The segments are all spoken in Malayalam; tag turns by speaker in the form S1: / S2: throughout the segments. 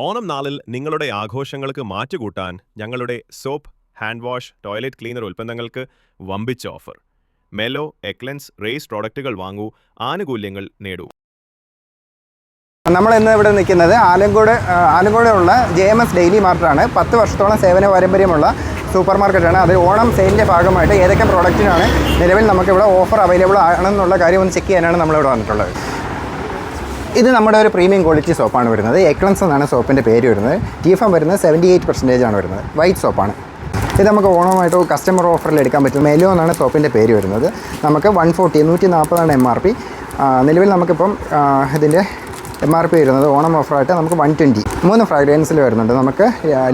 S1: ഓണം നാളിൽ നിങ്ങളുടെ ആഘോഷങ്ങൾക്ക് മാറ്റുകൂട്ടാൻ ഞങ്ങളുടെ soap, hand wash, toilet cleaner ഉൽപ്പന്നങ്ങൾക്ക് വമ്പിച്ച ഓഫർ. മെലോ, എക്ലൻസ്, റേസ് പ്രോഡക്റ്റുകൾ വാങ്ങൂ, ആനുകൂല്യങ്ങൾ നേടൂ.
S2: നമ്മൾ ഇന്ന് ഇവിടെ നിൽക്കുന്നത് ആലങ്കോടുള്ള JMS ഡെയിലി മാർട്ടാണ്. 10 വർഷത്തോളം സേവന പാരമ്പര്യമുള്ള സൂപ്പർ മാർക്കറ്റാണ്. അത് ഓണം സെയിലിൻ്റെ ഭാഗമായിട്ട് ഏതൊക്കെ പ്രോഡക്റ്റിനാണ് നിലവിൽ നമുക്കിവിടെ ഓഫർ അവൈലബിൾ ആണെന്നുള്ള കാര്യം ഒന്ന് ചെക്ക് ചെയ്യാനാണ് നമ്മളിവിടെ വന്നിട്ടുള്ളത്. ഇത് നമ്മുടെ ഒരു പ്രീമിയം ക്വാളിറ്റി സോപ്പാണ് വരുന്നത്. എക്ലൻസ് എന്നാണ് സോപ്പിൻ്റെ പേര് വരുന്നത്. TFM വരുന്നത് 78% ആണ് വരുന്നത്. വൈറ്റ് സോപ്പാണ്. ഇത് നമുക്ക് ഓണമായിട്ട് കസ്റ്റമർ ഓഫറിൽ എടുക്കാൻ പറ്റും. മെലോ എന്നാണ് സോപ്പിൻ്റെ പേര് വരുന്നത്. നമുക്ക് 140 MRP. നിലവിൽ നമുക്കിപ്പം ഇതിൻ്റെ MRP വരുന്നത് ഓണം ഓഫറായിട്ട് നമുക്ക് 120. 3 ഫ്രാഗ്രൻസിൽ വരുന്നുണ്ട്. നമുക്ക്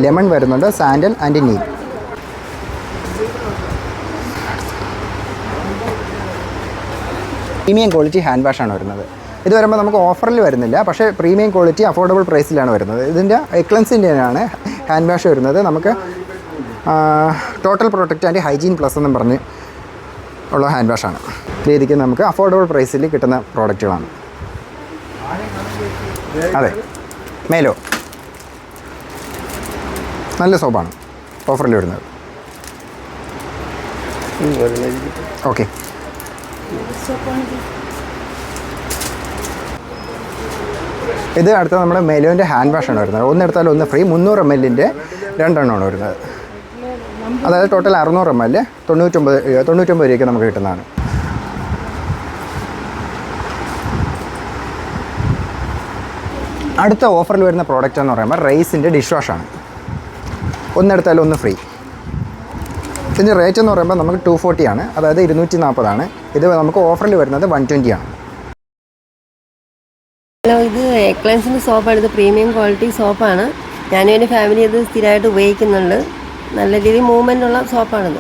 S2: ലെമൺ വരുന്നുണ്ട്, sandal and neem. Premium quality hand വാഷാണ് വരുന്നത്. ഇത് വരുമ്പോൾ നമുക്ക് ഓഫറിൽ വരുന്നില്ല, പക്ഷേ പ്രീമിയം ക്വാളിറ്റി അഫോർഡബിൾ പ്രൈസിലാണ് വരുന്നത്. ഇതിൻ്റെ എക്ലൻസിൻ്റെയാണ് ഹാൻഡ് വാഷ് വരുന്നത്. നമുക്ക് total protect and hygiene plus എന്നും പറഞ്ഞ് ഉള്ള ഹാൻഡ് വാഷാണ്. രീതിക്ക് നമുക്ക് അഫോർഡബിൾ പ്രൈസിൽ കിട്ടുന്ന പ്രോഡക്റ്റുകളാണ്. അതെ, മേലോ നല്ല സോപ്പാണ് ഓഫറിൽ വരുന്നത്. ഓക്കെ, ഇത് അടുത്ത നമ്മുടെ മെലോൻ്റെ ഹാൻഡ് വാഷാണ് വരുന്നത്. ഒന്നെടുത്താൽ ഒന്ന് ഫ്രീ. 300 ml 2 വരുന്നത്. അതായത് ടോട്ടൽ 600 ml 99 രൂപയ്ക്ക് നമുക്ക് കിട്ടുന്നതാണ്. അടുത്ത ഓഫറിൽ വരുന്ന പ്രോഡക്റ്റ് എന്ന് പറയുമ്പോൾ റൈസിൻ്റെ ഡിഷ് വാഷാണ്. ഒന്നെടുത്താൽ ഒന്ന് ഫ്രീ. ഇതിൻ്റെ റേറ്റ് എന്ന് പറയുമ്പോൾ നമുക്ക് 240 ആണ്, അതായത് 240 ആണ്. ഇത് നമുക്ക് ഓഫറിൽ വരുന്നത് 120 ആണ്.
S3: ഹലോ, ഇത് എക്ലൻസിൻ്റെ സോപ്പാണ്. ഇത് പ്രീമിയം ക്വാളിറ്റി സോപ്പാണ്. ഞാനും എൻ്റെ ഫാമിലി ഇത് സ്ഥിരമായിട്ട് ഉപയോഗിക്കുന്നുണ്ട്. നല്ല രീതിയിൽ മൂവ്മെൻ്റ് ഉള്ള സോപ്പാണിത്.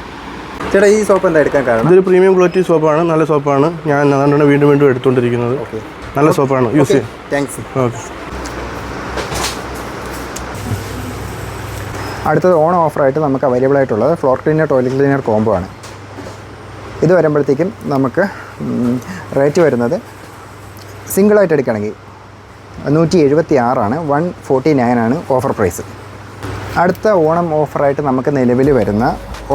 S2: ചേട്ടാ, ഈ സോപ്പ് എന്താ എടുക്കാൻ കാരണം?
S4: ഇതൊരു പ്രീമിയം ക്വാളിറ്റി സോപ്പാണ്, നല്ല സോപ്പാണ്. ഞാൻ അതുകൊണ്ടാണ് വീണ്ടും എടുത്തുകൊണ്ടിരിക്കുന്നത്. നല്ല സോപ്പാണ്, യൂസ് ചെയ്യാം.
S2: താങ്ക്സ്.
S4: ഓക്കെ.
S2: അടുത്തത് ഓണം ഓഫറായിട്ട് നമുക്ക് അവൈലബിൾ ആയിട്ടുള്ളത് floor cleaner, toilet cleaner combo ആണ്. ഇത് വരുമ്പോഴത്തേക്കും നമുക്ക് റേറ്റ് വരുന്നത് സിംഗിളായിട്ട് എടുക്കുകയാണെങ്കിൽ 176 ആണ്. 149 ആണ് ഓഫർ പ്രൈസ്. അടുത്ത ഓണം ഓഫറായിട്ട് നമുക്ക് നിലവിൽ വരുന്ന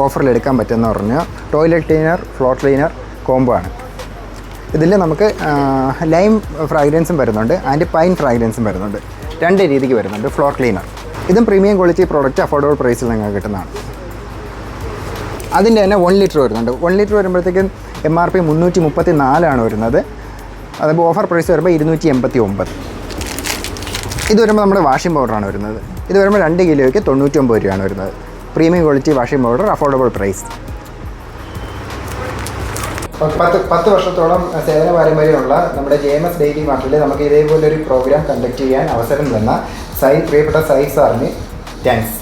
S2: ഓഫറിൽ എടുക്കാൻ പറ്റുമെന്ന് പറഞ്ഞാൽ toilet cleaner, floor cleaner combo ആണ്. ഇതിൽ നമുക്ക് ലൈം ഫ്രാഗ്രൻസും വരുന്നുണ്ട്, ആൻഡ് പൈൻ ഫ്രാഗ്രൻസും വരുന്നുണ്ട്. 2 രീതിക്ക് വരുന്നുണ്ട് ഫ്ലോർ ക്ലീനർ. ഇതും പ്രീമിയം ക്വാളിറ്റി പ്രോഡക്റ്റ് അഫോർഡബിൾ പ്രൈസിൽ നിങ്ങൾക്ക് കിട്ടുന്നതാണ്. അതിൻ്റെ തന്നെ 1 ലിറ്റർ വരുന്നുണ്ട്. 1 ലിറ്റർ വരുമ്പോഴത്തേക്കും MRP 334 ആണ് വരുന്നത്. അതിപ്പോൾ ഓഫർ പ്രൈസ് വരുമ്പോൾ 289. ഇത് വരുമ്പോൾ നമ്മുടെ വാഷിംഗ് പൗഡറാണ് വരുന്നത്. ഇത് വരുമ്പോൾ 2 കിലോയ്ക്ക് 99 രൂപയാണ് വരുന്നത്. Premium quality washing powder, affordable price. 10 വർഷത്തോളം സേവന പാരമ്പര്യമുള്ള നമ്മുടെ JMS ഡെയിലി മാർട്ടിൽ നമുക്ക് ഇതേപോലൊരു പ്രോഗ്രാം കണ്ടക്ട് ചെയ്യാൻ അവസരം തന്ന പ്രിയപ്പെട്ട സാറിന് താങ്ക്സ്.